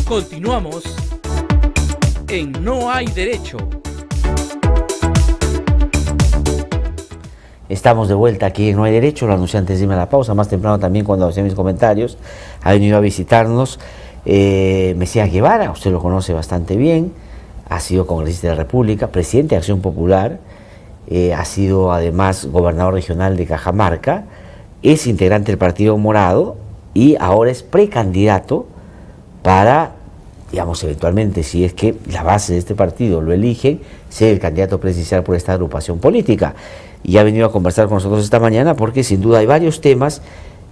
Continuamos en No hay derecho. Estamos de vuelta aquí en No hay derecho, lo anuncié antes de irme a la pausa, más temprano también cuando hacía mis comentarios, ha venido a visitarnos Mesías Guevara, usted lo conoce bastante bien, ha sido congresista de la República, presidente de Acción Popular, ha sido además gobernador regional de Cajamarca, es integrante del Partido Morado y ahora es precandidato para, digamos, eventualmente, si es que la base de este partido lo eligen, ser el candidato presidencial por esta agrupación política. Y ha venido a conversar con nosotros esta mañana porque sin duda hay varios temas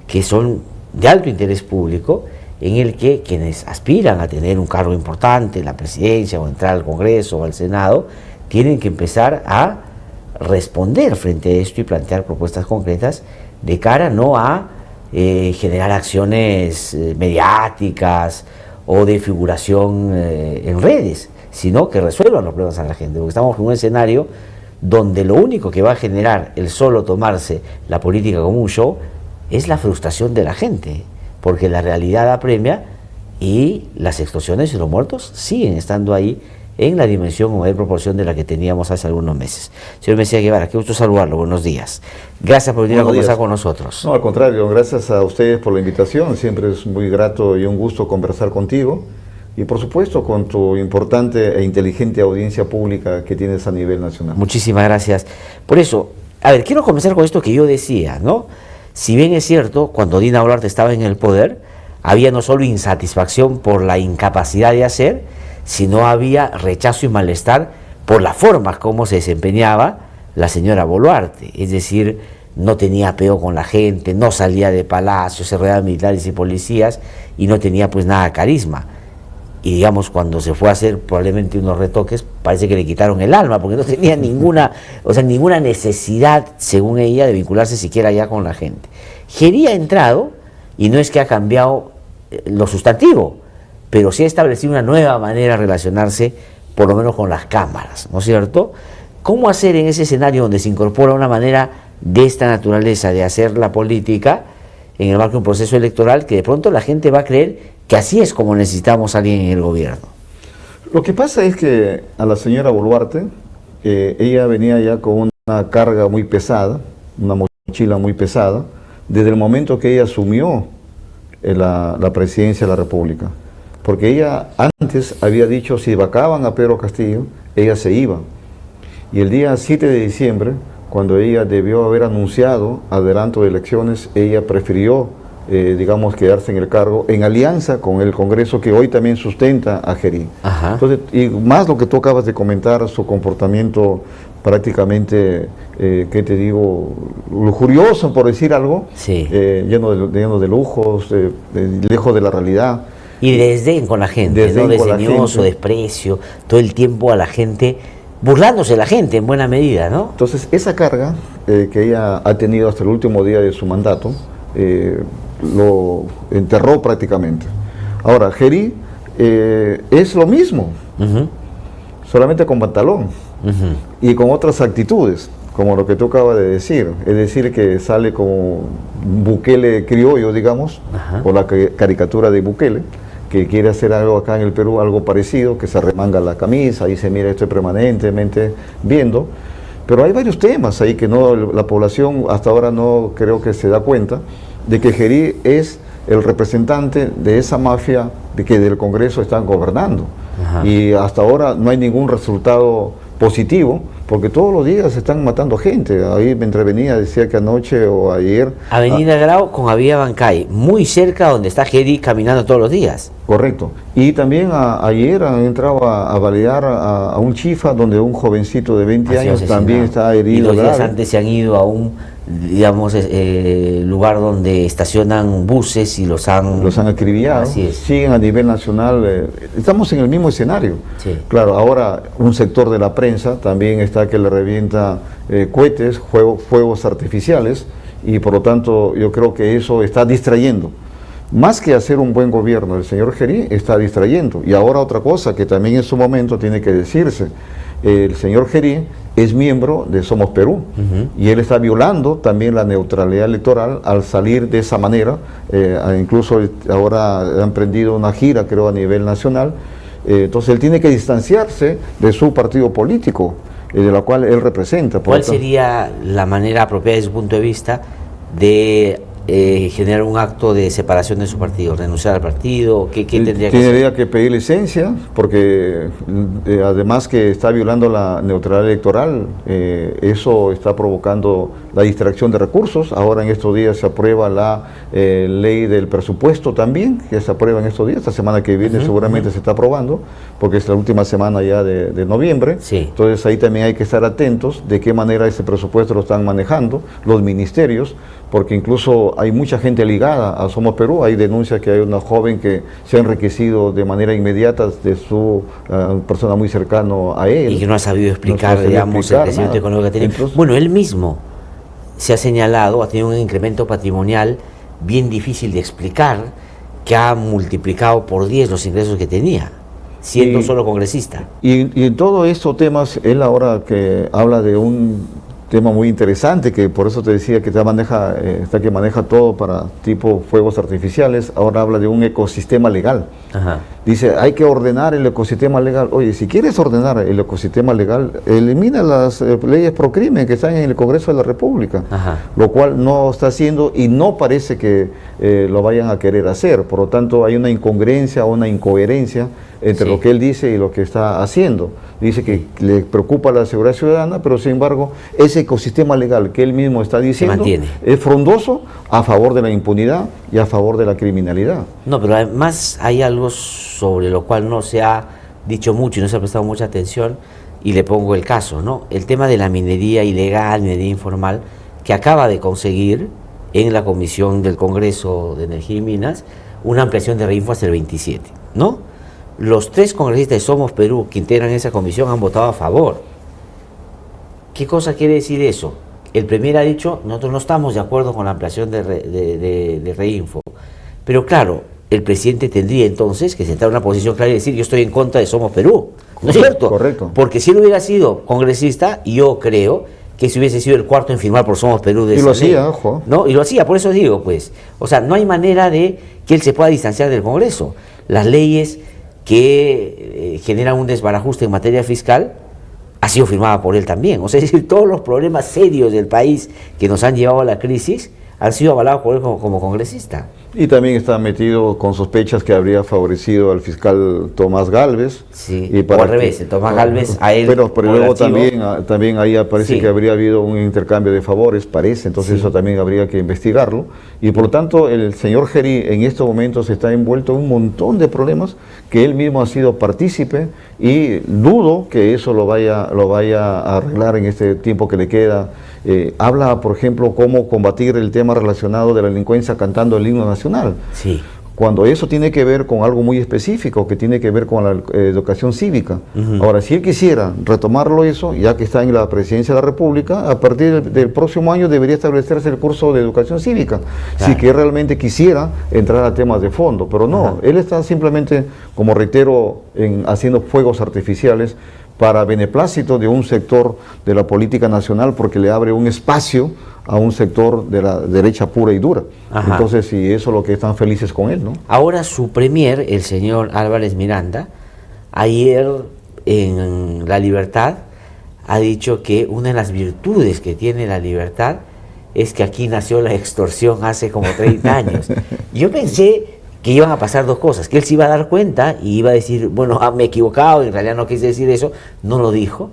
que son de alto interés público, en el que quienes aspiran a tener un cargo importante, la presidencia o entrar al Congreso o al Senado, tienen que empezar a responder frente a esto y plantear propuestas concretas de cara no a generar acciones mediáticas o de figuración en redes, sino que resuelvan los problemas a la gente, porque estamos en un escenario donde lo único que va a generar el solo tomarse la política como un show es la frustración de la gente, porque la realidad apremia y las extorsiones y los muertos siguen estando ahí en la dimensión o en proporción de la que teníamos hace algunos meses. Señor Mesías Guevara, qué gusto saludarlo, buenos días. Gracias por venir a conversar con nosotros. No, al contrario, gracias a ustedes por la invitación, siempre es muy grato y un gusto conversar contigo y por supuesto con tu importante e inteligente audiencia pública que tienes a nivel nacional. Muchísimas gracias. Por eso, a ver, quiero comenzar con esto que yo decía, ¿no? Si bien es cierto, cuando Dina Boluarte estaba en el poder, había no solo insatisfacción por la incapacidad de hacer, sino había rechazo y malestar por la forma como se desempeñaba la señora Boluarte. Es decir, no tenía apego con la gente, no salía de palacio, se rodeaba de militares y policías y no tenía pues nada de carisma. Y digamos, cuando se fue a hacer probablemente unos retoques, parece que le quitaron el alma, porque no tenía ninguna necesidad, según ella, de vincularse siquiera ya con la gente. Gerí ha entrado, y no es que ha cambiado lo sustantivo, pero sí ha establecido una nueva manera de relacionarse, por lo menos con las cámaras, ¿no es cierto? ¿Cómo hacer en ese escenario donde se incorpora una manera de esta naturaleza de hacer la política en el marco de un proceso electoral que de pronto la gente va a creer que así es como necesitamos a alguien en el gobierno? Lo que pasa es que a la señora Boluarte, ella venía ya con una carga muy pesada, una mochila muy pesada, desde el momento que ella asumió la presidencia de la República. Porque ella antes había dicho, si vacaban a Pedro Castillo, ella se iba. Y el día 7 de diciembre, cuando ella debió haber anunciado adelanto de elecciones, ella prefirió, digamos, quedarse en el cargo en alianza con el Congreso que hoy también sustenta a Gerí. Entonces, y más lo que tú acabas de comentar, su comportamiento prácticamente, ¿qué te digo?, lujurioso, por decir algo, sí. lleno de lujos, lejos de la realidad. Y desdén con la gente, ¿no? Desdeñoso, desprecio, todo el tiempo a la gente, burlándose de la gente en buena medida, ¿no? Entonces, esa carga que ella ha tenido hasta el último día de su mandato, lo enterró prácticamente. Ahora, Gerí es lo mismo, solamente con pantalón y con otras actitudes, como lo que tú acabas de decir, es decir, que sale como Bukele criollo, digamos, o la caricatura de Bukele, que quiere hacer algo acá en el Perú, algo parecido, que se remanga la camisa y se mira esto permanentemente viendo, pero hay varios temas ahí que no, la población hasta ahora no creo que se da cuenta de que Gerí es el representante de esa mafia de que del Congreso están gobernando. Y hasta ahora no hay ningún resultado positivo, porque todos los días se están matando gente. Ahí me entrevenía, decía que anoche o ayer... Avenida Grau con Avenida Bancay, muy cerca donde está Gerí caminando todos los días. Correcto. Y también ayer han entrado a balear a un chifa donde un jovencito de 20 años también está herido. Y 2 días antes se han ido a un, digamos, lugar donde estacionan buses y los han acribillado. Así es. Siguen a nivel nacional. Estamos en el mismo escenario. Sí. Claro, ahora un sector de la prensa también está que le revienta cohetes, fuegos artificiales, y por lo tanto yo creo que eso está distrayendo. Más que hacer un buen gobierno, el señor Gerí está distrayendo. Y ahora otra cosa que también en su momento tiene que decirse, el señor Gerí es miembro de Somos Perú, y él está violando también la neutralidad electoral al salir de esa manera. Incluso ahora ha emprendido una gira, creo, a nivel nacional. Entonces él tiene que distanciarse de su partido político, de la cual él representa. ¿Cuál sería la manera apropiada desde su punto de vista de generar un acto de separación de su partido, renunciar al partido? ¿Qué tendría que hacer? Tendría que pedir licencia, porque además que está violando la neutralidad electoral, eso está provocando la distracción de recursos. Ahora en estos días se aprueba la ley del presupuesto también, que se aprueba en estos días. Esta semana que viene seguramente se está aprobando, porque es la última semana ya de noviembre. Sí. Entonces ahí también hay que estar atentos de qué manera ese presupuesto lo están manejando los ministerios, porque incluso hay mucha gente ligada a Somos Perú. Hay denuncias que hay una joven que se ha enriquecido de manera inmediata de su persona muy cercana a él. Y que no ha sabido explicar, digamos, el crecimiento económico que tiene. Entonces, bueno, él mismo se ha señalado, ha tenido un incremento patrimonial bien difícil de explicar, que ha multiplicado por 10 los ingresos que tenía, siendo solo congresista. Y en todos estos temas, él ahora que habla de un tema muy interesante, que por eso te decía que maneja todo para tipo fuegos artificiales. Ahora habla de un ecosistema legal. Ajá. Dice, hay que ordenar el ecosistema legal. Oye, si quieres ordenar el ecosistema legal, elimina las leyes pro crimen que están en el Congreso de la República. Ajá. Lo cual no está haciendo y no parece que lo vayan a querer hacer. Por lo tanto, hay una incongruencia o una incoherencia entre lo que él dice y lo que está haciendo. Dice que le preocupa la seguridad ciudadana, pero sin embargo, ese ecosistema legal que él mismo está diciendo es frondoso a favor de la impunidad y a favor de la criminalidad. No, pero además hay algo sobre lo cual no se ha dicho mucho y no se ha prestado mucha atención, y le pongo el caso, ¿no? El tema de la minería ilegal, minería informal, que acaba de conseguir en la Comisión del Congreso de Energía y Minas una ampliación de Reinfo hasta el 27, ¿no? Los 3 congresistas de Somos Perú que integran esa comisión han votado a favor. ¿Qué cosa quiere decir eso? El Premier ha dicho, nosotros no estamos de acuerdo con la ampliación de Reinfo. Pero claro, el presidente tendría entonces que sentar una posición clara y decir, yo estoy en contra de Somos Perú. ¿No es cierto? Correcto. Porque si él hubiera sido congresista, yo creo que si hubiese sido el cuarto en firmar por Somos Perú de y esa lo ley, hacía, ojo. ¿no? Y lo hacía, por eso digo, pues. O sea, no hay manera de que él se pueda distanciar del Congreso. Las leyes que generan un desbarajuste en materia fiscal ha sido firmada por él también. O sea, es decir, todos los problemas serios del país que nos han llevado a la crisis han sido avalados por él como congresista. Y también está metido con sospechas que habría favorecido al fiscal Tomás Gálvez. Sí, y o al revés, Tomás Gálvez a él. Pero luego también ahí parece que habría habido un intercambio de favores, parece, entonces eso también habría que investigarlo. Y por lo tanto, el señor Gerí en estos momentos está envuelto en un montón de problemas que él mismo ha sido partícipe, y dudo que eso lo vaya a arreglar en este tiempo que le queda. Habla, por ejemplo, cómo combatir el tema relacionado de la delincuencia cantando el himno nacional. Sí. Cuando eso tiene que ver con algo muy específico, que tiene que ver con la educación cívica. Ahora, si él quisiera retomarlo eso, ya que está en la presidencia de la República, a partir del próximo año debería establecerse el curso de educación cívica, si que realmente quisiera entrar a temas de fondo. Pero no, él está simplemente, como reitero, haciendo fuegos artificiales para beneplácito de un sector de la política nacional, porque le abre un espacio a un sector de la derecha pura y dura. Entonces, y eso es lo que están felices con él, ¿no? Ahora su premier, el señor Álvarez Miranda, ayer en La Libertad ha dicho que una de las virtudes que tiene La Libertad es que aquí nació la extorsión hace como 30 años. Yo pensé que iban a pasar dos cosas, que él se iba a dar cuenta y iba a decir, bueno, me he equivocado, en realidad no quise decir eso, no lo dijo,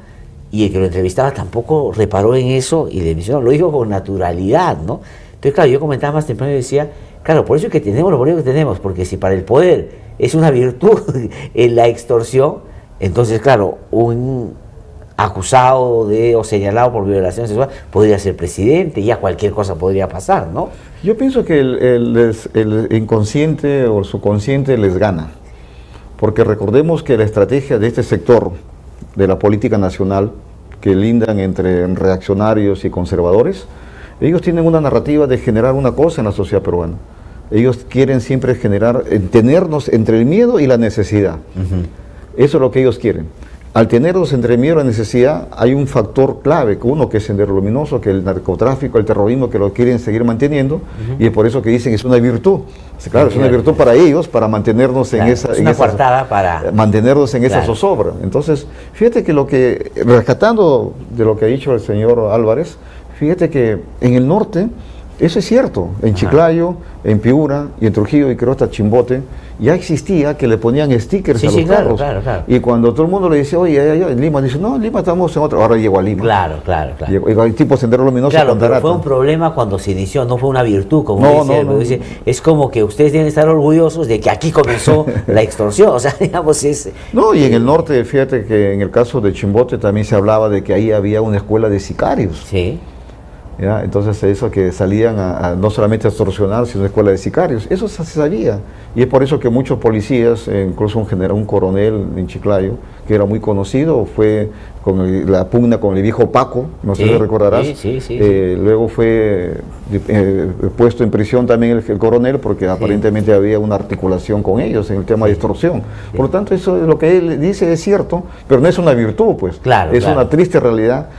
y el que lo entrevistaba tampoco reparó en eso y le mencionó, lo dijo con naturalidad, ¿no? Entonces, claro, yo comentaba más temprano y decía, claro, por eso es que tenemos lo bonito que tenemos, porque si para el poder es una virtud en la extorsión, entonces, claro, un acusado o señalado por violación sexual podría ser presidente, ya cualquier cosa podría pasar, ¿no? Yo pienso que el inconsciente o el subconsciente les gana, porque recordemos que la estrategia de este sector de la política nacional, que lindan entre reaccionarios y conservadores, ellos tienen una narrativa de generar una cosa en la sociedad peruana. Ellos quieren siempre tenernos entre el miedo y la necesidad. Eso es lo que ellos quieren. Al tenerlos entre miedo y la necesidad, hay un factor clave, uno que es Sendero Luminoso, que el narcotráfico, el terrorismo, que lo quieren seguir manteniendo, y es por eso que dicen que es una virtud. Claro, es una virtud para ellos, para mantenernos en esa... Es una coartada para... mantenernos en esa zozobra. Entonces, fíjate que rescatando de lo que ha dicho el señor Álvarez, fíjate que en el norte, eso es cierto, en Chiclayo, en Piura y en Trujillo y creo hasta Chimbote, ya existía que le ponían stickers a los carros. Claro. Y cuando todo el mundo le dice, oye, en Lima, dice, no, en Lima estamos en otro, ahora llegó a Lima. Claro. Llegó, el tipo Sendero Luminoso. Claro, pero fue un problema cuando se inició, no fue una virtud, como dice. Es como que ustedes deben estar orgullosos de que aquí comenzó la extorsión, o sea, digamos, es... No, y en el norte, fíjate que en el caso de Chimbote también se hablaba de que ahí había una escuela de sicarios. Sí. ¿Ya? Entonces eso que salían no solamente a extorsionar, sino a escuela de sicarios, eso se sabía, y es por eso que muchos policías, incluso un coronel en Chiclayo, que era muy conocido, fue con la pugna con el viejo Paco, no sé si recordarás, luego fue puesto en prisión también el coronel, porque aparentemente había una articulación con ellos en el tema de extorsión. Por lo tanto, eso es lo que él dice es cierto, pero no es una virtud, pues, es una triste realidad.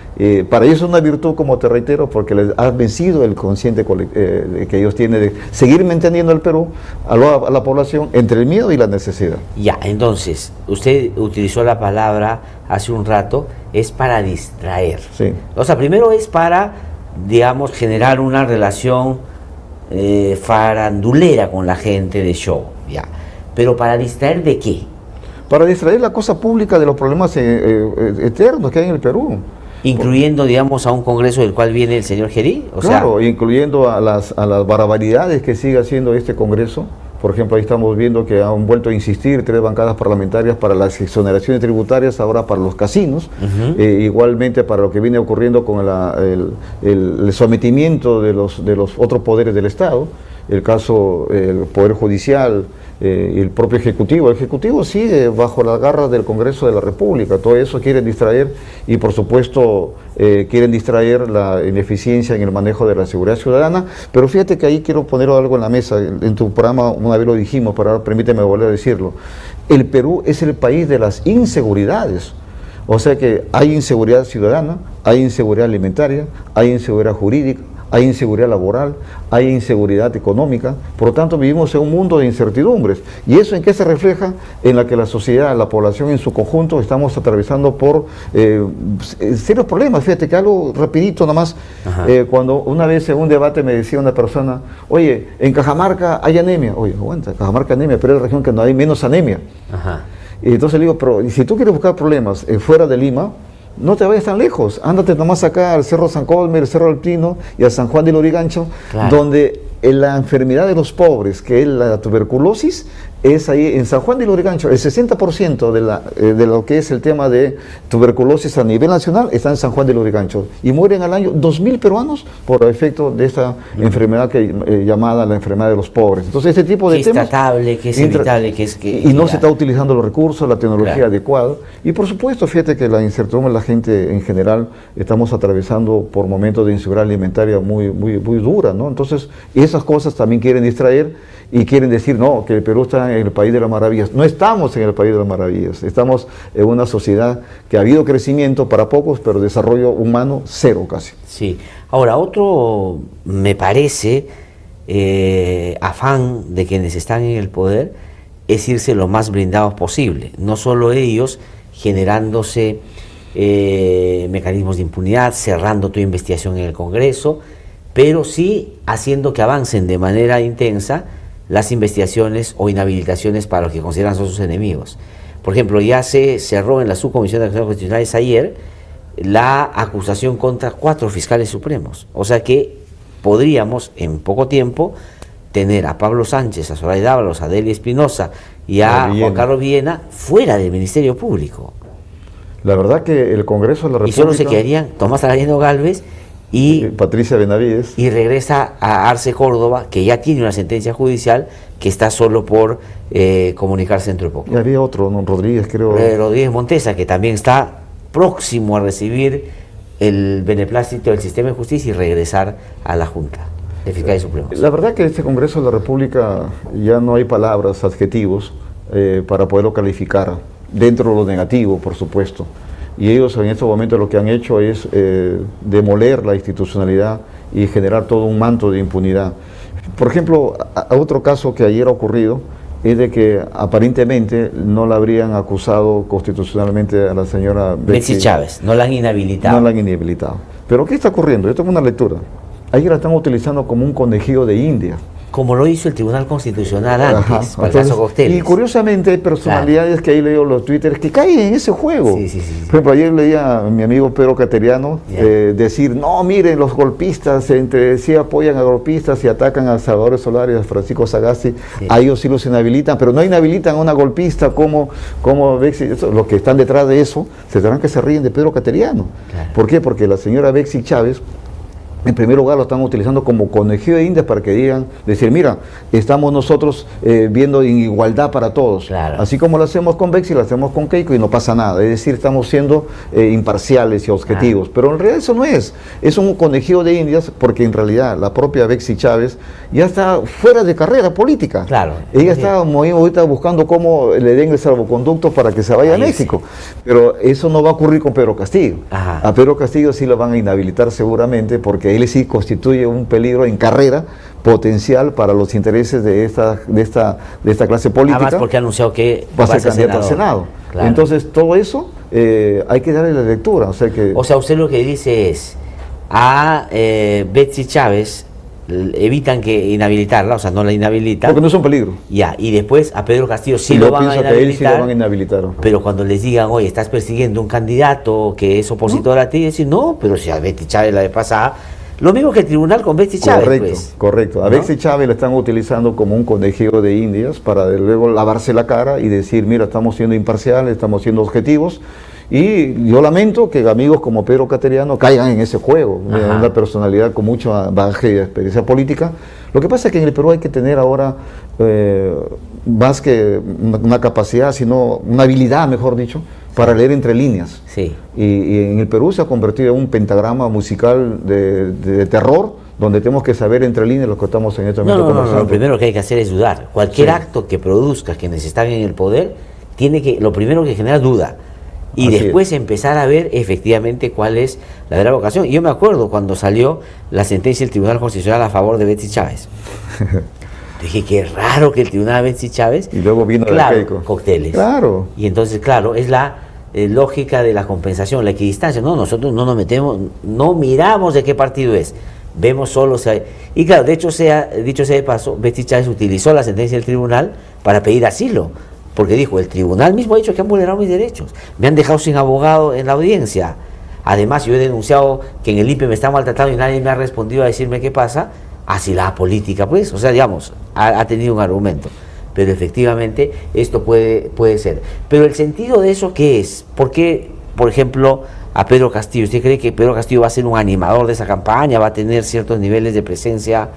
Para ellos es una virtud, como te reitero, porque les ha vencido el consciente que ellos tienen de seguir manteniendo el Perú a la población entre el miedo y la necesidad. Ya, entonces, usted utilizó la palabra hace un rato, es para distraer. Sí. O sea, primero es para, digamos, generar una relación farandulera con la gente de show, ya. Pero ¿para distraer de qué? Para distraer la cosa pública de los problemas eternos que hay en el Perú. Incluyendo, digamos, a un congreso del cual viene el señor Gerí. Claro, incluyendo a las barbaridades que sigue haciendo este congreso. Por ejemplo, ahí estamos viendo que han vuelto a insistir 3 bancadas parlamentarias para las exoneraciones tributarias, ahora para los casinos, igualmente para lo que viene ocurriendo con el sometimiento de los otros poderes del Estado, el caso, el Poder Judicial, y el propio Ejecutivo. El Ejecutivo sigue bajo las garras del Congreso de la República. Todo eso quieren distraer y, por supuesto, quieren distraer la ineficiencia en el manejo de la seguridad ciudadana. Pero fíjate que ahí quiero poner algo en la mesa. En tu programa una vez lo dijimos, pero ahora permíteme volver a decirlo. El Perú es el país de las inseguridades. O sea que hay inseguridad ciudadana, hay inseguridad alimentaria, hay inseguridad jurídica, hay inseguridad laboral, hay inseguridad económica, por lo tanto vivimos en un mundo de incertidumbres. ¿Y eso en qué se refleja? En la que la sociedad, la población en su conjunto, estamos atravesando por serios problemas. Fíjate que algo rapidito nomás, cuando una vez en un debate me decía una persona, oye, en Cajamarca hay anemia. Oye, aguanta, Cajamarca anemia, pero es la región que no hay menos anemia. Y entonces le digo, pero si tú quieres buscar problemas fuera de Lima, no te vayas tan lejos, ándate nomás acá al Cerro San Cosme, el Cerro Alpino y al San Juan de Lurigancho, donde la enfermedad de los pobres, que es la tuberculosis, es ahí en San Juan de Lurigancho. El 60% de lo que es el tema de tuberculosis a nivel nacional está en San Juan de Lurigancho. Y mueren al año 2.000 peruanos por efecto de esta enfermedad llamada la enfermedad de los pobres. Entonces, este tipo de temas... que es evitable, y no se está utilizando los recursos, la tecnología adecuada. Y por supuesto, fíjate que la incertidumbre de la gente en general, estamos atravesando por momentos de inseguridad alimentaria muy dura, ¿no? Entonces, esas cosas también quieren distraer y quieren decir, no, que el Perú está en el país de las maravillas. No estamos en el país de las maravillas, estamos en una sociedad que ha habido crecimiento para pocos, pero desarrollo humano cero casi. Sí. Ahora, otro, me parece, afán de quienes están en el poder es irse lo más blindados posible. No solo ellos generándose mecanismos de impunidad, cerrando toda investigación en el Congreso, pero sí haciendo que avancen de manera intensa las investigaciones o inhabilitaciones para los que consideran son sus enemigos. Por ejemplo, ya se cerró en la Subcomisión de Acciones Constitucionales ayer la acusación contra 4 fiscales supremos. O sea que podríamos en poco tiempo tener a Pablo Sánchez, a Zoraida Ábalos, a Delia Espinosa y a Juan Carlos Villena fuera del Ministerio Público. La verdad que el Congreso de la República... Y solo se quedarían Tomás Arellano Gálvez y Patricia Benavides. Y regresa a Arce Córdoba, que ya tiene una sentencia judicial, que está solo por comunicarse dentro de poco. Y había otro, ¿no? Rodríguez, creo. Rodríguez Montesa, que también está próximo a recibir el beneplácito del sistema de justicia y regresar a la Junta de Fiscales Supremos. La verdad que este Congreso de la República ya no hay palabras, adjetivos, para poderlo calificar. dentro de lo negativo, por supuesto. Y ellos en estos momentos lo que han hecho es demoler la institucionalidad y generar todo un manto de impunidad. Por ejemplo, a otro caso que ayer ha ocurrido es de que aparentemente no la habrían acusado constitucionalmente a la señora Betsy Chávez, no la han inhabilitado. No la han inhabilitado. Pero ¿qué está ocurriendo? Yo tengo una lectura. Ayer la están utilizando como un conejillo de India. Como lo hizo el Tribunal Constitucional antes, para el caso Cocteles. Y curiosamente hay personalidades que ahí leo los twitters que caen en ese juego. Sí. Por ejemplo, ayer leía a mi amigo Pedro Cateriano decir, no, miren, los golpistas entre sí apoyan a golpistas y atacan a Salvador Solar y a Francisco Sagasti, a ellos sí los inhabilitan, pero no inhabilitan a una golpista como Betsy. Los que están detrás de eso se tendrán que se ríen de Pedro Cateriano. Claro. ¿Por qué? Porque la señora Betsy Chávez, en primer lugar, lo están utilizando como conejillo de indias para que digan, decir, mira, estamos nosotros viendo en igualdad para todos. Claro. Así como lo hacemos con Betsy, lo hacemos con Keiko y no pasa nada. Es decir, estamos siendo imparciales y objetivos. Pero en realidad eso no es. Es un conejillo de indias porque en realidad la propia Betsy Chávez ya está fuera de carrera política. Claro. Ella está ahorita buscando cómo le den el salvoconducto para que se vaya a México. Sí. Pero eso no va a ocurrir con Pedro Castillo. Ajá. A Pedro Castillo sí lo van a inhabilitar seguramente porque él sí constituye un peligro en carrera potencial para los intereses de esta clase política. Además porque ha anunciado que va a ser candidato al Senado. Claro. Entonces todo eso hay que darle la lectura. O sea, usted lo que dice es a Betsy Chávez evitan que inhabilitarla, o sea, no la inhabilitan. Porque no es un peligro. Ya, y después a Pedro Castillo sí lo van a inhabilitar. Que él sí lo van a inhabilitar. Pero cuando les digan, oye, estás persiguiendo un candidato que es opositor a ti, decir, no, pero si a Betsy Chávez la vez pasada. Lo mismo que el tribunal con Betsy Chávez. Correcto, pues. correcto. A Betsy Chávez la están utilizando como un conejillo de indias para luego lavarse la cara y decir, mira, estamos siendo imparciales, estamos siendo objetivos. Y yo lamento que amigos como Pedro Cateriano caigan en ese juego, una personalidad con mucha bagaje de experiencia política. Lo que pasa es que en el Perú hay que tener ahora más que una capacidad, sino una habilidad, mejor dicho, para leer entre líneas. Sí. Y en el Perú se ha convertido en un pentagrama musical de terror, donde tenemos que saber entre líneas lo que estamos en este momento conversando. Lo primero que hay que hacer es dudar. Cualquier acto que produzca quienes están en el poder, lo primero que genera duda. Y así después empezar a ver efectivamente cuál es la verdadera vocación. Y yo me acuerdo cuando salió la sentencia del Tribunal Constitucional a favor de Betsy Chávez. Dije, qué raro que el Tribunal de Betsy Chávez... Y luego vino claro, de Keiko. Cocteles. Claro. Y entonces, claro, es la lógica de la compensación, la equidistancia. No, nosotros no nos metemos, no miramos de qué partido es. Vemos solo... Y claro, de hecho, dicho sea de paso, Betsy Chávez utilizó la sentencia del tribunal para pedir asilo. Porque dijo, el tribunal mismo ha dicho que han vulnerado mis derechos. Me han dejado sin abogado en la audiencia. Además, yo he denunciado que en el INPE me están maltratando y nadie me ha respondido a decirme qué pasa. Así la política, pues, o sea, digamos, ha tenido un argumento. Pero efectivamente, esto puede ser. Pero el sentido de eso, ¿qué es? ¿Por qué, por ejemplo, a Pedro Castillo? ¿Usted cree que Pedro Castillo va a ser un animador de esa campaña? ¿Va a tener ciertos niveles de presencia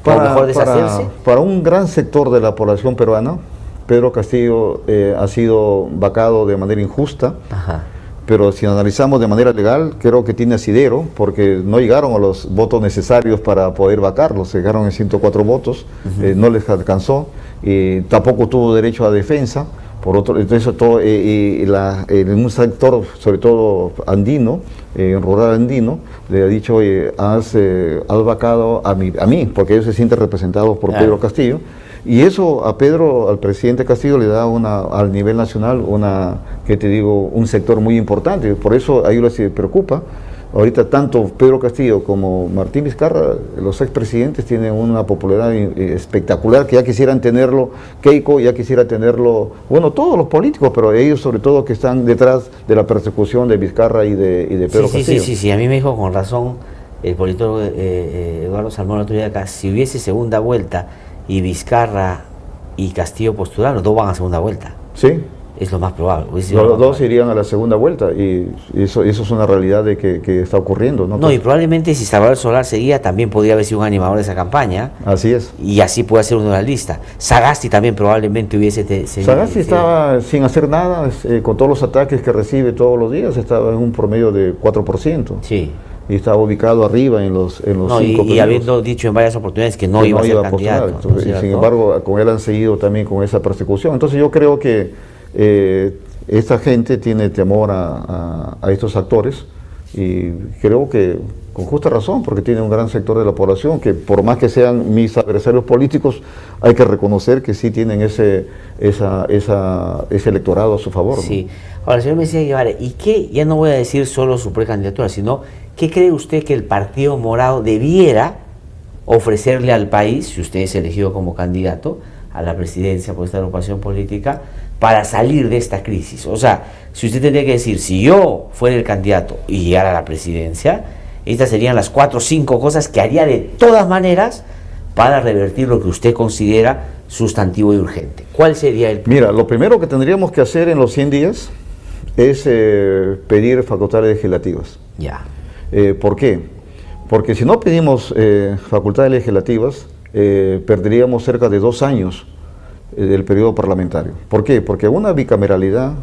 para mejor deshacerse? Para un gran sector de la población peruana, Pedro Castillo ha sido vacado de manera injusta. Ajá. Pero si analizamos de manera legal, creo que tiene asidero, porque no llegaron a los votos necesarios para poder vacarlos, llegaron en 104 votos, no les alcanzó, tampoco tuvo derecho a defensa, por otro, entonces todo, en un sector, sobre todo andino, rural andino, le ha dicho, has vacado a mí, porque ellos se sienten representados por Pedro Castillo. Y eso a Pedro, al presidente Castillo, le da al nivel nacional un sector muy importante. Por eso a ellos les preocupa. Ahorita tanto Pedro Castillo como Martín Vizcarra, los expresidentes, tienen una popularidad espectacular que ya quisieran tenerlo Keiko, ya quisiera tenerlo, bueno, todos los políticos, pero ellos sobre todo que están detrás de la persecución de Vizcarra y de Pedro Castillo. Sí, a mí me dijo con razón el politólogo Eduardo Salmón la otro día acá, si hubiese segunda vuelta y Vizcarra y Castillo postularon, los dos van a segunda vuelta. Sí. Es lo más probable. Los dos irían a la segunda vuelta y eso es una realidad de que está ocurriendo. No, y probablemente si Salvador Solar seguía, también podría haber sido un animador de esa campaña. Así es. Y así puede ser uno de la lista. Sagasti también probablemente hubiese seguido. Sagasti estaba sin hacer nada, con todos los ataques que recibe todos los días, estaba en un promedio de 4%. Sí. Y estaba ubicado arriba en los 5 y habiendo dicho en varias oportunidades que no iba a ser candidato. Sin embargo, con él han seguido también con esa persecución. Entonces yo creo que esta gente tiene temor a estos actores, y creo que con justa razón, porque tiene un gran sector de la población que, por más que sean mis adversarios políticos, hay que reconocer que sí tienen ese electorado a su favor, ¿no? Sí. Ahora, señor Mesías Guevara, ¿y qué, ya no voy a decir solo su precandidatura, sino qué cree usted que el Partido Morado debiera ofrecerle al país, si usted es elegido como candidato a la presidencia por esta agrupación política, para salir de esta crisis? O sea, si usted tendría que decir, si yo fuera el candidato y llegara a la presidencia, estas serían las 4 o 5 cosas que haría de todas maneras para revertir lo que usted considera sustantivo y urgente. ¿Cuál sería el Mira, lo primero que tendríamos que hacer en los 100 días es pedir facultades legislativas. Ya. ¿Por qué? Porque si no pedimos facultades legislativas, perderíamos cerca de 2 años del periodo parlamentario. ¿Por qué? Porque una bicameralidad,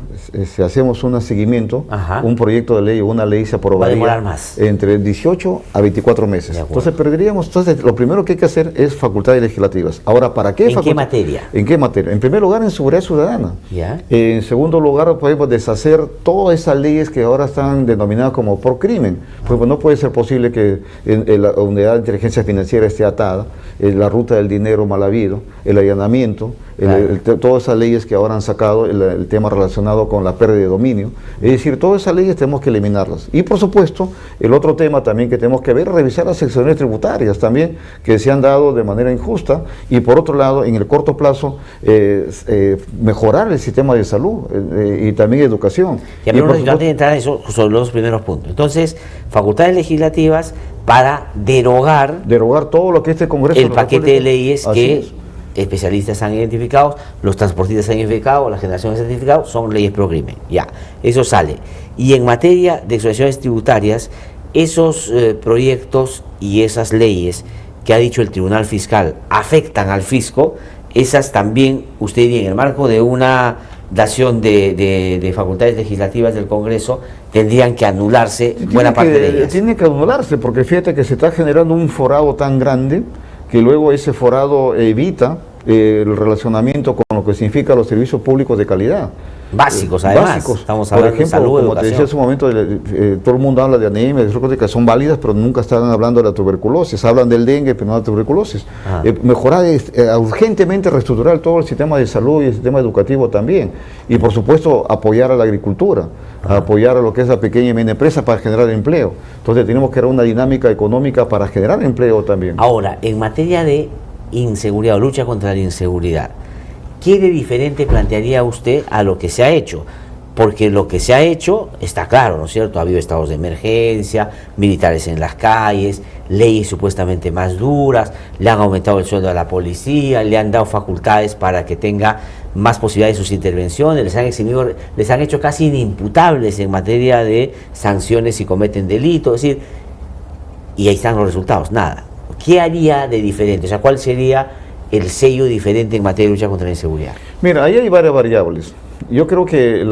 si hacemos un seguimiento, Ajá, un proyecto de ley o una ley se va a aprobaría demorar más. entre 18 a 24 meses. Entonces perderíamos, entonces lo primero que hay que hacer es facultades legislativas. Ahora, ¿para qué? ¿En qué materia? ¿En qué materia? En primer lugar, en seguridad ciudadana. Ya. En segundo lugar, podemos deshacer todas esas leyes que ahora están denominadas como por crimen. Pues no puede ser posible que la unidad de inteligencia financiera esté atada, la ruta del dinero mal habido, el allanamiento, todas esas leyes que ahora han sacado, el tema relacionado con la pérdida de dominio. Es decir, todas esas leyes tenemos que eliminarlas. Y por supuesto, el otro tema también que tenemos que ver es revisar las secciones tributarias también, que se han dado de manera injusta, y por otro lado, en el corto plazo, mejorar el sistema de salud y también educación. Y antes de entrar en eso, sobre los primeros puntos. Entonces, facultades legislativas para derogar todo lo que este Congreso... el paquete de leyes que es. Especialistas han identificado, los transportistas han identificado, las generaciones han identificado, son leyes pro crimen. Ya, eso sale. Y en materia de exoneraciones tributarias, esos proyectos y esas leyes que ha dicho el Tribunal Fiscal afectan al fisco, esas también, usted diría, en el marco de una dación de facultades legislativas del Congreso, tendrían que anularse buena parte de ellas. Tienen que anularse, porque fíjate que se está generando un forado tan grande que luego ese forado evita el relacionamiento con lo que significa los servicios públicos de calidad. Básicos, además. Básicos. Estamos hablando por ejemplo, de salud, como educación. te decía hace un momento, todo el mundo habla de anemia, de cosas que son válidas, pero nunca están hablando de la tuberculosis. Hablan del dengue, pero no de la tuberculosis. Mejorar, urgentemente reestructurar todo el sistema de salud y el sistema educativo también. Y por supuesto, apoyar a la agricultura, apoyar a lo que es la pequeña y mediana empresa para generar empleo. Entonces tenemos que dar una dinámica económica para generar empleo también. Ahora, en materia de inseguridad o lucha contra la inseguridad, ¿qué de diferente plantearía usted a lo que se ha hecho? Porque lo que se ha hecho está claro, ¿no es cierto? Ha habido estados de emergencia, militares en las calles, leyes supuestamente más duras, le han aumentado el sueldo a la policía, le han dado facultades para que tenga más posibilidades de sus intervenciones, les han eximido, les han hecho casi inimputables en materia de sanciones si cometen delitos, es decir, y ahí están los resultados, nada. ¿Qué haría de diferente? O sea, ¿cuál sería el sello diferente en materia de lucha contra la inseguridad? Mira, ahí hay varias variables. Yo creo que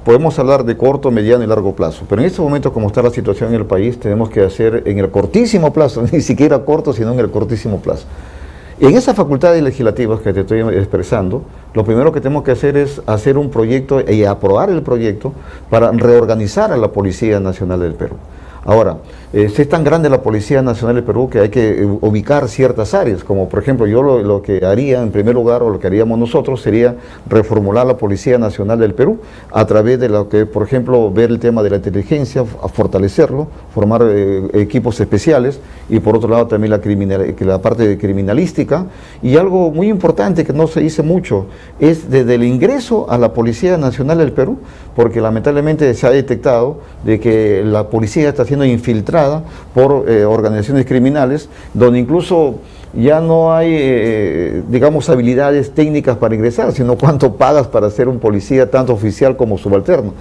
podemos hablar de corto, mediano y largo plazo, pero en este momento, como está la situación en el país, tenemos que hacer en el cortísimo plazo, ni siquiera corto, sino en el cortísimo plazo. En esas facultades legislativas que te estoy expresando, lo primero que tenemos que hacer es hacer un proyecto y aprobar el proyecto para reorganizar a la Policía Nacional del Perú. Ahora, es tan grande la Policía Nacional del Perú que hay que ubicar ciertas áreas, como por ejemplo yo lo que haría en primer lugar, o lo que haríamos nosotros, sería reformular la Policía Nacional del Perú a través de lo que, por ejemplo, ver el tema de la inteligencia, a fortalecerlo, formar equipos especiales, y por otro lado también la parte de criminalística. Y algo muy importante que no se dice mucho es desde el ingreso a la Policía Nacional del Perú, porque lamentablemente se ha detectado de que la policía está siendo infiltrada por organizaciones criminales, donde incluso ya no hay, digamos, habilidades técnicas para ingresar, sino cuánto pagas para ser un policía, tanto oficial como subalterno.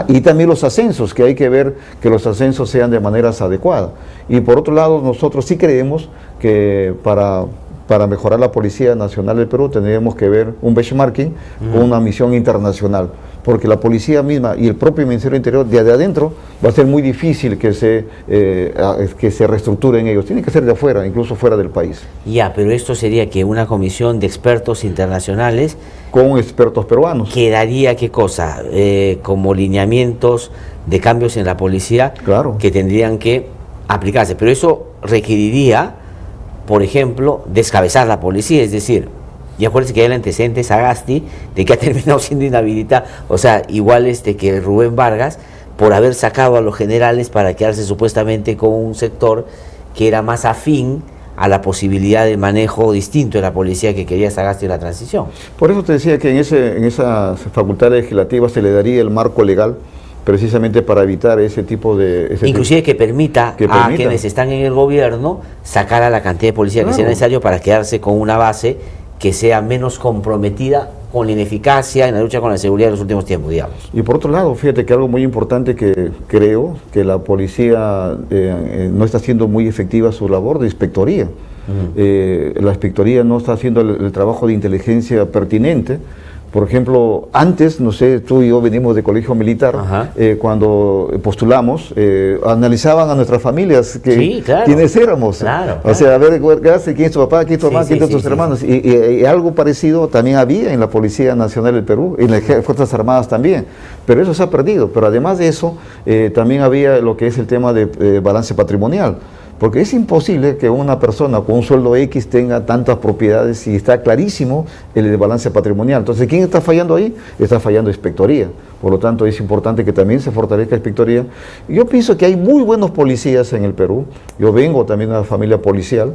Y también los ascensos, que hay que ver que los ascensos sean de maneras adecuadas. Y por otro lado, nosotros sí creemos que para mejorar la Policía Nacional del Perú tendríamos que ver un benchmarking con una misión internacional. porque la policía misma y el propio Ministerio del Interior de adentro va a ser muy difícil que se reestructuren ellos, tienen que ser de afuera, incluso fuera del país. Ya, pero esto sería que una comisión de expertos internacionales Con expertos peruanos. quedaría, ¿qué cosa? Como lineamientos de cambios en la policía, Claro. que tendrían que aplicarse, pero eso requeriría, por ejemplo, descabezar la policía, es decir, y acuérdense que hay el antecedente Sagasti de que ha terminado siendo inhabilitado, o sea, igual que Rubén Vargas, por haber sacado a los generales para quedarse supuestamente con un sector que era más afín a la posibilidad de manejo distinto de la policía que quería Sagasti en la transición. Por eso te decía que en esa facultad legislativa se le daría el marco legal precisamente para evitar ese tipo de... Inclusive que permita a quienes están en el gobierno sacar a la cantidad de policía que sea necesario para quedarse con una base que sea menos comprometida con la ineficacia en la lucha con la seguridad de los últimos tiempos, digamos. Y por otro lado, fíjate que algo muy importante que creo que la policía no está haciendo muy efectiva su labor de inspectoría. La inspectoría no está haciendo el trabajo de inteligencia pertinente. Por ejemplo, antes, no sé, tú y yo venimos de colegio militar, cuando postulamos, analizaban a nuestras familias, sí, claro, quiénes éramos. Claro, o sea, a ver, quién es tu papá, quién es tu mamá, quién son tus hermanos. Y algo parecido también había en la Policía Nacional del Perú, y en las Fuerzas Armadas también. Pero eso se ha perdido. Pero además de eso, también había lo que es el tema de balance patrimonial. Porque es imposible que una persona con un sueldo X tenga tantas propiedades y está clarísimo el balance patrimonial. Entonces, ¿quién está fallando ahí? Está fallando Inspectoría. Por lo tanto, es importante que también se fortalezca Inspectoría. Yo pienso que hay muy buenos policías en el Perú. Yo vengo también de una familia policial,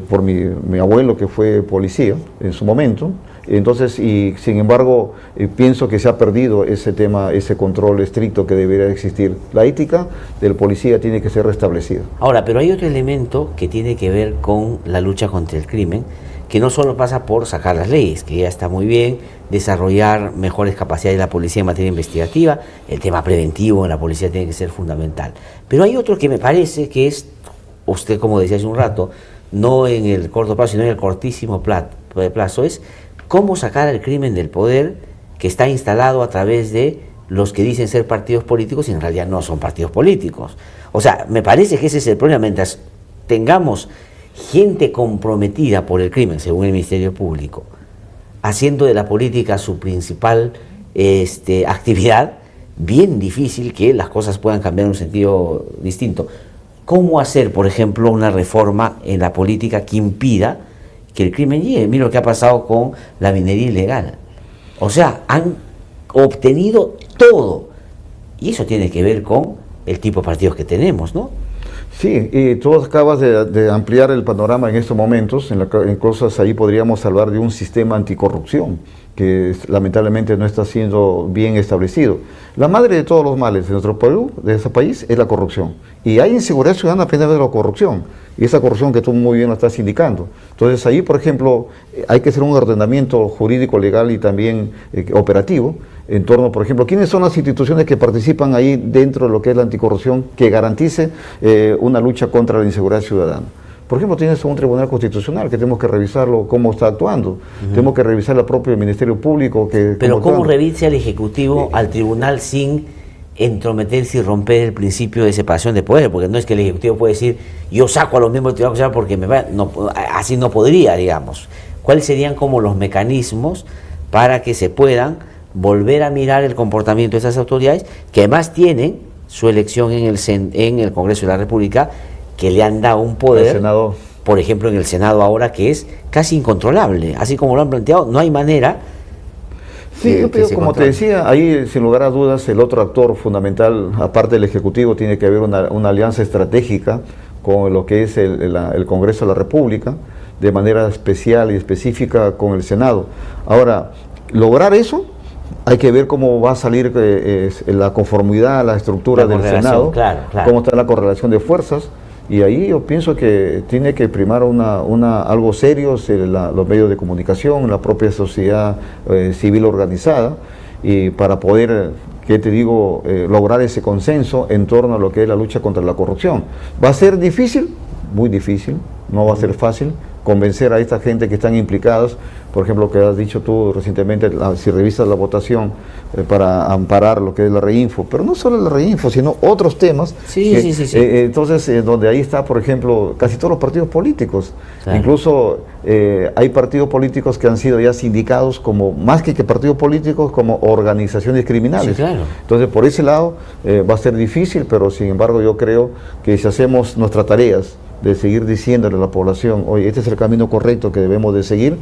por mi abuelo que fue policía en su momento. Entonces, y sin embargo, pienso que se ha perdido ese tema, ese control estricto que debería existir. La ética del policía tiene que ser restablecida. Ahora, pero hay otro elemento que tiene que ver con la lucha contra el crimen, que no solo pasa por sacar las leyes, que ya está muy bien, desarrollar mejores capacidades de la policía en materia investigativa, el tema preventivo en la policía tiene que ser fundamental. Pero hay otro que me parece que es, usted como decía hace un rato, no en el corto plazo, sino en el cortísimo plazo, es cómo sacar al crimen del poder que está instalado a través de los que dicen ser partidos políticos y en realidad no son partidos políticos. O sea, me parece que ese es el problema. Mientras tengamos gente comprometida por el crimen, según el Ministerio Público, haciendo de la política su principal actividad, bien difícil que las cosas puedan cambiar en un sentido distinto. ¿Cómo hacer, por ejemplo, una reforma en la política que impida que el crimen llegue? Mira lo que ha pasado con la minería ilegal. O sea, han obtenido todo. Y eso tiene que ver con el tipo de partidos que tenemos, ¿no? Sí, y tú acabas de ampliar el panorama en estos momentos, en cosas ahí podríamos hablar de un sistema anticorrupción que lamentablemente no está siendo bien establecido. La madre de todos los males de nuestro Perú, de ese país, es la corrupción. Y hay inseguridad ciudadana apenas de la corrupción. Y esa corrupción que tú muy bien lo estás indicando. Entonces ahí, por ejemplo, hay que hacer un ordenamiento jurídico, legal y también operativo en torno, por ejemplo, ¿quiénes son las instituciones que participan ahí dentro de lo que es la anticorrupción que garantice una lucha contra la inseguridad ciudadana? Por ejemplo, tienes un tribunal constitucional que tenemos que revisarlo cómo está actuando. Tenemos que revisar el propio Ministerio Público. Pero ¿cómo revisa el Ejecutivo al tribunal sin entrometerse y romper el principio de separación de poderes? Porque no es que el Ejecutivo puede decir, yo saco a los miembros del Tribunal Constitucional porque así no podría, digamos. ¿Cuáles serían como los mecanismos para que se puedan volver a mirar el comportamiento de esas autoridades, que además tienen su elección en el Congreso de la República, que le han dado un poder, Senado, por ejemplo en el Senado ahora, que es casi incontrolable, así como lo han planteado, no hay manera. Sí, como te decía, ahí sin lugar a dudas el otro actor fundamental, aparte del Ejecutivo, tiene que haber una alianza estratégica con lo que es el Congreso de la República, de manera especial y específica con el Senado. Ahora, lograr eso, hay que ver cómo va a salir la conformidad, la estructura del Senado, claro. Cómo está la correlación de fuerzas, y ahí yo pienso que tiene que primar algo serio, los medios de comunicación, la propia sociedad civil organizada, y para poder, ¿qué te digo?, lograr ese consenso en torno a lo que es la lucha contra la corrupción. ¿Va a ser difícil? Muy difícil, no va a ser fácil convencer a esta gente que están implicados, por ejemplo, lo que has dicho tú recientemente, si revisas la votación para amparar lo que es la Reinfo, pero no solo la Reinfo, sino otros temas. Sí. Entonces, donde ahí está, por ejemplo, casi todos los partidos políticos. Claro. Incluso hay partidos políticos que han sido ya sindicados como, más que partidos políticos, como organizaciones criminales. Sí, claro. Entonces, por ese lado va a ser difícil, pero sin embargo yo creo que si hacemos nuestras tareas de seguir diciéndole a la población, oye, este es el camino correcto que debemos de seguir,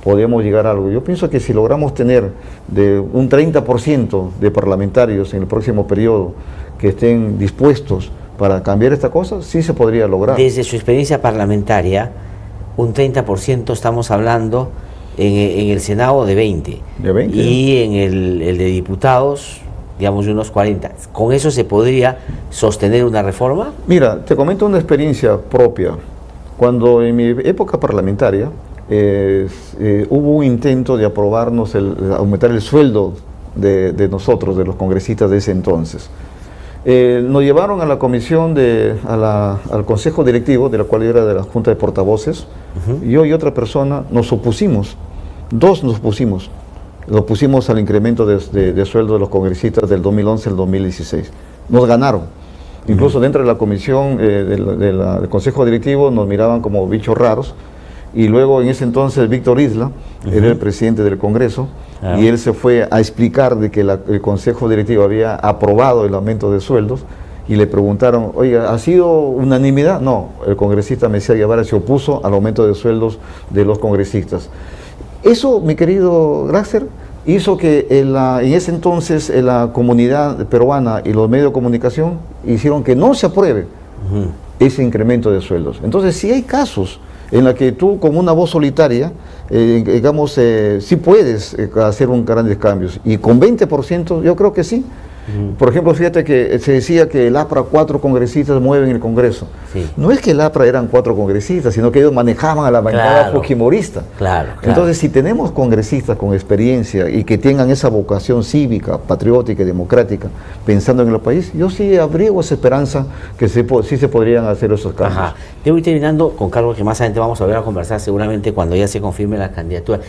podemos llegar a algo. Yo pienso que si logramos tener de un 30% de parlamentarios en el próximo periodo que estén dispuestos para cambiar esta cosa, sí se podría lograr. Desde su experiencia parlamentaria, un 30% estamos hablando en el Senado de 20. ¿De 20? Y en el de diputados, digamos, unos 40. ¿Con eso se podría sostener una reforma? Mira, te comento una experiencia propia. Cuando en mi época parlamentaria hubo un intento de aprobarnos, aumentar el sueldo de nosotros, de los congresistas de ese entonces. Nos llevaron a la comisión, al consejo directivo, de la cual era de la Junta de Portavoces. Yo y otra persona nos opusimos, dos nos opusimos. Lo pusimos al incremento de sueldo de los congresistas del 2011 al 2016. Nos ganaron. Incluso dentro de la comisión del Consejo Directivo nos miraban como bichos raros. Y luego en ese entonces Víctor Isla era el presidente del Congreso y él se fue a explicar de que el Consejo Directivo había aprobado el aumento de sueldos y le preguntaron, oye, ¿ha sido unanimidad? No, el congresista Messiah Guevara se opuso al aumento de sueldos de los congresistas. Eso, mi querido Graxer, hizo que en ese entonces la comunidad peruana y los medios de comunicación hicieron que no se apruebe ese incremento de sueldos. Entonces, sí hay casos en la que tú, como una voz solitaria, digamos, sí puedes hacer grandes cambios. Y con 20% yo creo que sí. Por ejemplo, fíjate que se decía que el APRA 4 congresistas mueven el Congreso. Sí. No es que el APRA eran 4 congresistas, sino que ellos manejaban a la bancada fujimorista. Claro. Entonces, si tenemos congresistas con experiencia y que tengan esa vocación cívica, patriótica y democrática, pensando en el país, yo sí abrigo esa esperanza que sí se podrían hacer esos cambios. Ajá. Debo ir terminando con Carlos, que más adelante vamos a volver a conversar seguramente cuando ya se confirme la candidatura.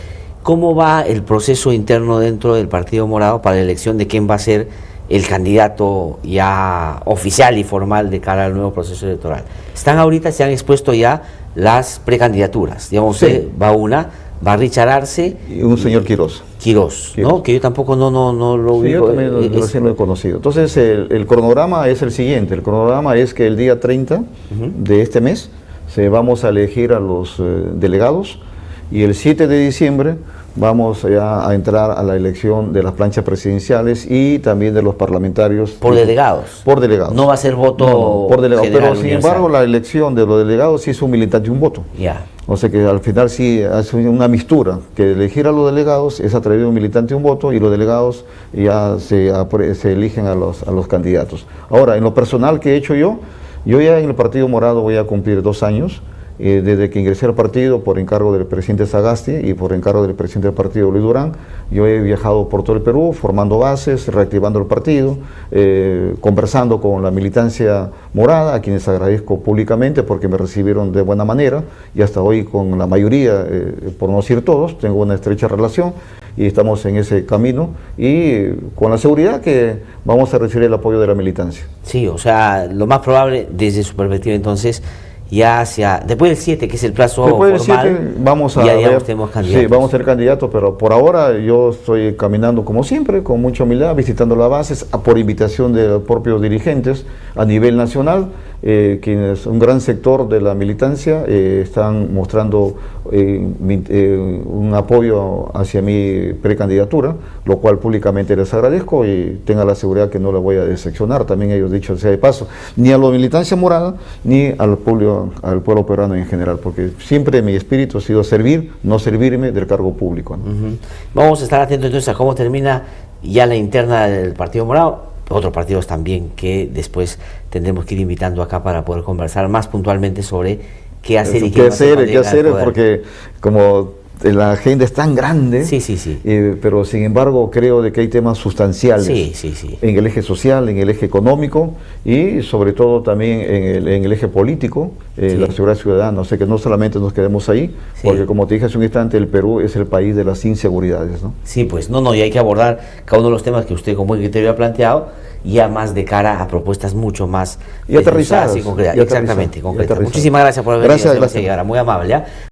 ¿Cómo va el proceso interno dentro del Partido Morado para la elección de quién va a ser el candidato ya oficial y formal de cara al nuevo proceso electoral? Están ahorita, se han expuesto ya las precandidaturas, digamos, sí. Va Richard Arce y un señor Quirós, ¿no? Que yo tampoco no lo ubico. Sí, yo también recién lo he conocido. Entonces el cronograma es el siguiente, el cronograma es que el día 30 de este mes vamos a elegir a los delegados y el 7 de diciembre vamos ya a entrar a la elección de las planchas presidenciales y también de los parlamentarios. ¿Por delegados? Por delegados. No va a ser voto por delegados, pero sin universal. embargo la elección de los delegados sí es un militante y un voto. Ya. O sea que al final sí hace una mistura, que elegir a los delegados es a través de un militante y un voto y los delegados ya se eligen a los candidatos. Ahora, en lo personal que he hecho yo ya en el Partido Morado voy a cumplir 2 años. Desde que ingresé al partido por encargo del presidente Sagasti y por encargo del presidente del partido Luis Durán, yo he viajado por todo el Perú formando bases, reactivando el partido, conversando con la militancia morada, a quienes agradezco públicamente porque me recibieron de buena manera y hasta hoy con la mayoría, por no decir todos, tengo una estrecha relación y estamos en ese camino y con la seguridad que vamos a recibir el apoyo de la militancia. Sí, o sea, lo más probable desde su perspectiva entonces, ya después del 7, que es el plazo después formal, del 7 vamos a tenemos candidatos. Sí, vamos a ser candidatos, pero por ahora yo estoy caminando como siempre, con mucha humildad, visitando las bases, por invitación de los propios dirigentes a nivel nacional, quienes un gran sector de la militancia están mostrando un apoyo hacia mi precandidatura, lo cual públicamente les agradezco y tenga la seguridad que no les voy a decepcionar, también ellos dicho sea de paso, ni a la militancia morada, ni al pueblo peruano en general, porque siempre mi espíritu ha sido servir, no servirme del cargo público, ¿no? Vamos a estar atentos entonces a cómo termina ya la interna del Partido Morado, otros partidos también que después tendremos que ir invitando acá para poder conversar más puntualmente sobre qué hacer y qué hacer, porque como la agenda es tan grande, Sí, sí, sí. pero sin embargo creo de que hay temas sustanciales Sí, sí, sí. en el eje social, en el eje económico y sobre todo también en el eje político, Sí. la seguridad ciudadana. O sea que no solamente nos quedemos ahí, Sí. porque como te dije hace un instante, el Perú es el país de las inseguridades, ¿no? Sí, pues no, y hay que abordar cada uno de los temas que usted con buen criterio ha planteado, ya más de cara a propuestas mucho más Y aterrizadas, y concretas. y aterrizadas, Exactamente, y concretas. aterrizadas. Muchísimas gracias por haber venido, Gracias, señor gracias. Segarra, muy amable, ¿ya?